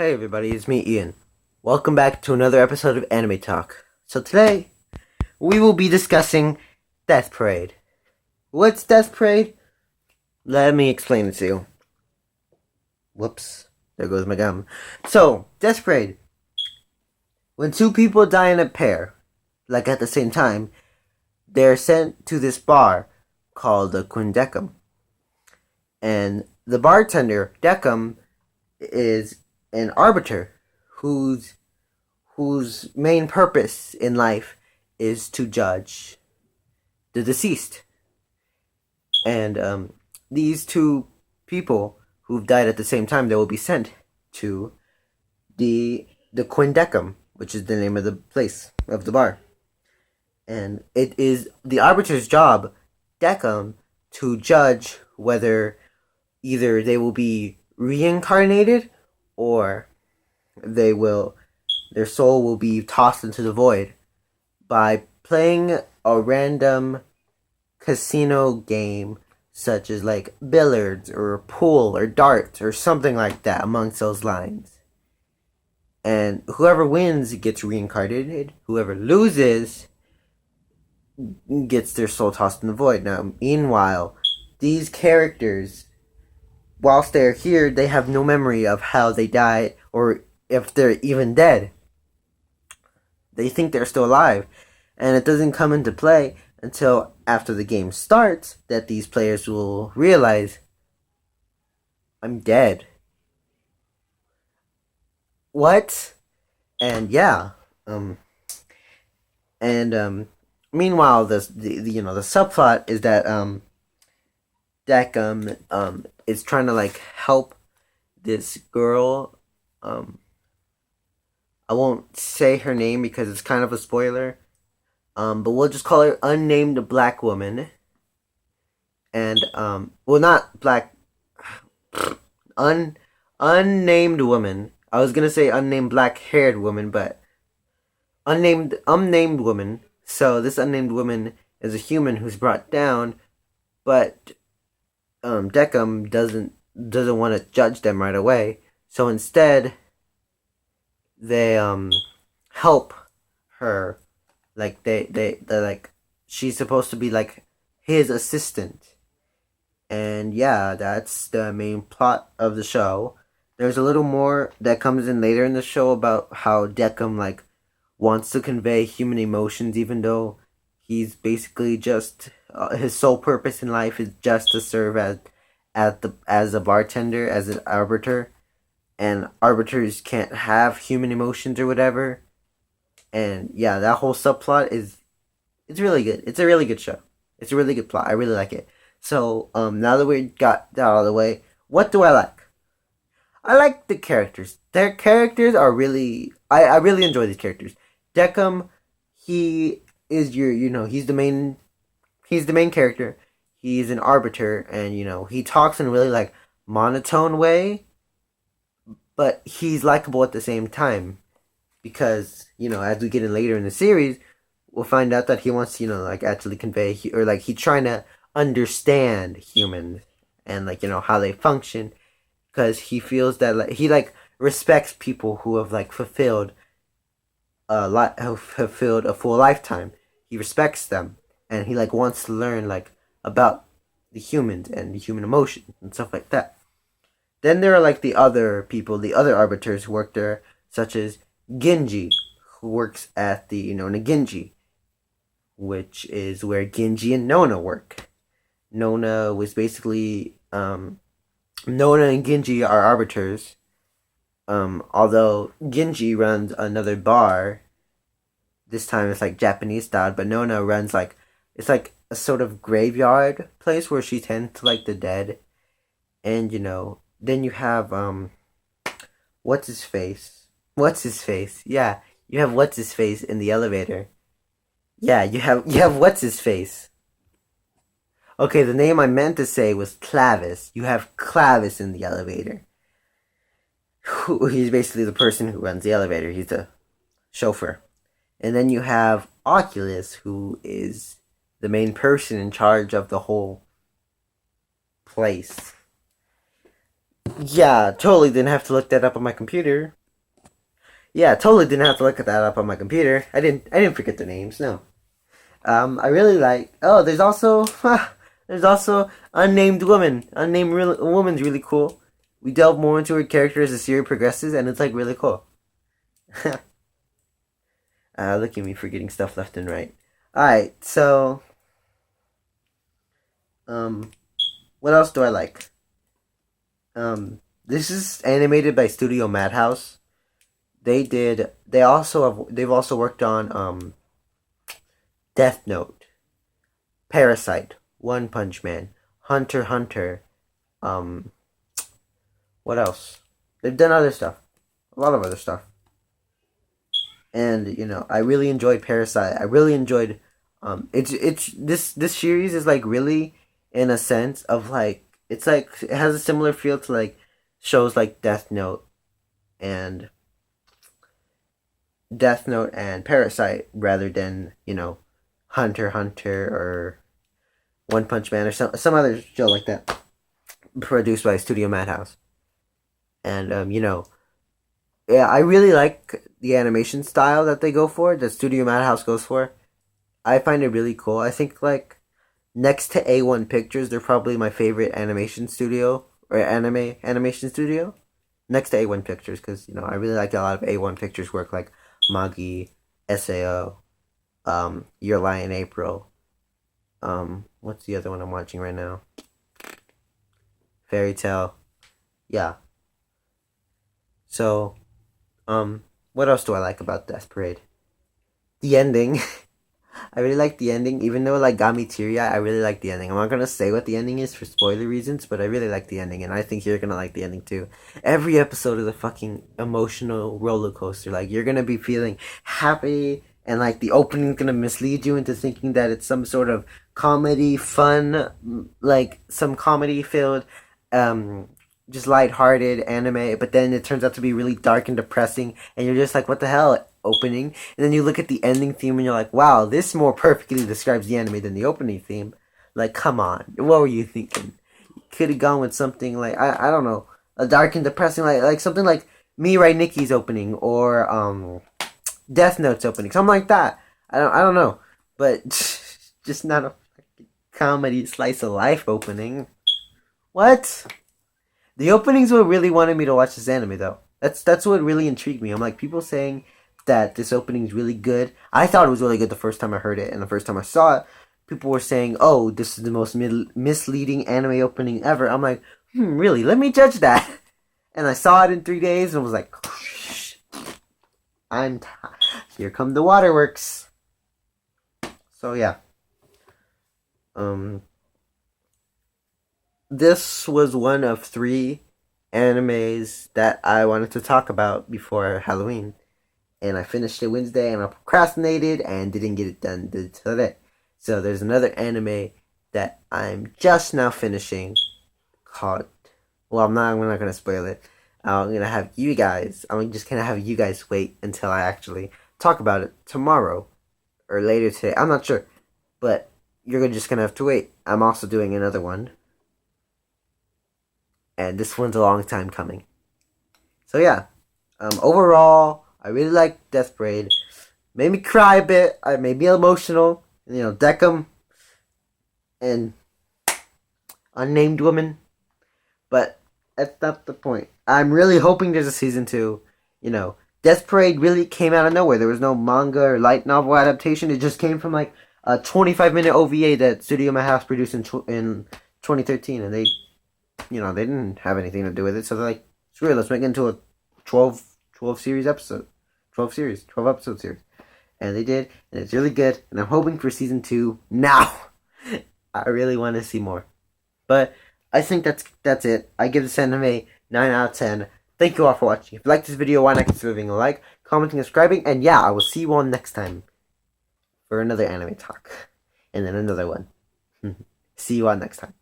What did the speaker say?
Hey everybody, it's me Ian. Welcome back to another episode of Anime Talk. So today, we will be discussing Death Parade. What's Death Parade? Let me explain it to you. Whoops, there goes my gum. So, Death Parade. When two people die in a pair, like at the same time, they're sent to this bar called the Quindecum. And the bartender, Decum, is an arbiter whose main purpose in life is to judge the deceased. And these two people who've died at the same time, they will be sent to the Quindecum, which is the name of the place of the bar. And it is the arbiter's job, Decum, to judge whether either they will be reincarnated or their soul will be tossed into the void by playing a random casino game such as like billiards or pool or darts or something like that amongst those lines. And whoever wins gets reincarnated, whoever loses gets their soul tossed in the void. Now, meanwhile, these characters, whilst they're here, they have no memory of how they died or if they're even dead. They think they're still alive. And it doesn't come into play until after the game starts that these players will realize, I'm dead. What? And yeah. Meanwhile, the subplot is that Decum is trying to like help this girl. I won't say her name because it's kind of a spoiler. But we'll just call her unnamed black woman. And not black, unnamed woman. I was gonna say unnamed black-haired woman, but unnamed woman. So this unnamed woman is a human who's brought down, but Decum doesn't want to judge them right away. So instead, they help her. Like they're like, she's supposed to be like his assistant. And yeah, that's the main plot of the show. There's a little more that comes in later in the show about how Decum like wants to convey human emotions, even though he's basically just his sole purpose in life is just to serve as a bartender, as an arbiter, and arbiters can't have human emotions or whatever. And yeah, that whole subplot it's really good. It's a really good show. It's a really good plot. I really like it. So now that we got that out of the way, what do I like? I like the characters. Their characters are really I really enjoy these characters. Decum, he is he's the main character. He's an arbiter, and he talks in a really like monotone way, but he's likable at the same time because as we get in later in the series, we'll find out that he wants to like actually convey or like he's trying to understand humans and like how they function, because he feels that like he like respects people who have like fulfilled a full lifetime. He respects them, and he like wants to learn like about the humans and the human emotions and stuff like that. Then there are like the other people, the other arbiters who work there, such as Genji, who works at the Naginji, which is where Genji and Nona work. Nona was basically Nona and Genji are arbiters. Although Genji runs another bar. This time it's like Japanese style, but Nona runs like it's like a sort of graveyard place where she tends to like the dead. And then you have what's his face? Yeah, you have what's his face in the elevator. Yeah, you have what's his face. Okay, the name I meant to say was Clavis. You have Clavis in the elevator. He's basically the person who runs the elevator. He's the chauffeur. And then you have Oculus, who is the main person in charge of the whole place. Yeah, totally didn't have to look that up on my computer. Yeah, totally didn't have to look at that up on my computer. I didn't forget the names. No. I really like. Oh, there's also unnamed woman. Woman's really cool. We delve more into her character as the series progresses, and it's like really cool. Look at me forgetting stuff left and right. All right, so um, what else do I like? This is animated by Studio Madhouse. They did. They also have. They've also worked on Death Note, Parasite, One Punch Man, Hunter x Hunter. Um, what else? They've done other stuff, a lot of other stuff, and I really enjoyed Parasite. I really enjoyed. It's this series is like really in a sense of like it's like it has a similar feel to like shows like and Death Note and Parasite rather than Hunter x Hunter or One Punch Man or some other show like that produced by Studio Madhouse. And yeah, I really like the animation style that they go for, that Studio Madhouse goes for. I find it really cool. I think like next to A1 Pictures, they're probably my favorite animation studio or anime animation studio. Next to A1 Pictures, because I really like a lot of A1 Pictures work, like Magi, Sao, Your Lie in April. What's the other one I'm watching right now? Fairy Tale. Yeah. So, what else do I like about Death Parade? The ending. I really like the ending, even though it like got me teary eyed. I really like the ending. I'm not gonna say what the ending is for spoiler reasons, but I really like the ending, and I think you're gonna like the ending too. Every episode is a fucking emotional roller coaster. Like you're gonna be feeling happy, and like the opening's gonna mislead you into thinking that it's some sort of comedy, fun, like some comedy filled, um, just lighthearted anime. But then it turns out to be really dark and depressing, and you're just like, what the hell? Opening, and then you look at the ending theme and you're like, wow, this more perfectly describes the anime than the opening theme. Like, come on, what were you thinking? You could have gone with something like I don't know, a dark and depressing, like something like Mirai Nikki's opening or Death Note's opening, something like that. I don't know, but just not a comedy slice of life opening. What? The openings what really wanted me to watch this anime though. That's what really intrigued me. I'm like, people saying that this opening is really good. I thought it was really good the first time I heard it, and the first time I saw it, people were saying, "Oh, this is the most misleading anime opening ever." I'm like, really? Let me judge that. And I saw it in 3 days, and was like, here come the waterworks. So yeah, um, this was one of 3 animes that I wanted to talk about before Halloween, and I finished it Wednesday, and I procrastinated and didn't get it done today. So there's another anime that I'm just now finishing called. Well, we're not gonna spoil it. I'm gonna have you guys. I'm just gonna have you guys wait until I actually talk about it tomorrow or later today. I'm not sure, but you're just gonna have to wait. I'm also doing another one, and this one's a long time coming. So yeah, overall, I really like Death Parade. Made me cry a bit. I made me emotional. Deckham and Unnamed Woman. But that's not the point. I'm really hoping there's a season 2. Death Parade really came out of nowhere. There was no manga or light novel adaptation. It just came from like a 25-minute OVA that Studio Madhouse produced in 2013, and they didn't have anything to do with it. So they're like, screw it, let's make it into a 12 series episode. 12 episode series. And they did, and it's really good, and I'm hoping for season 2 now. I really want to see more. But I think that's it. I give this anime 9 out of 10. Thank you all for watching. If you like this video, why not consider leaving a like, commenting, and subscribing, and yeah, I will see you all next time for another anime talk. And then another one. See you all next time.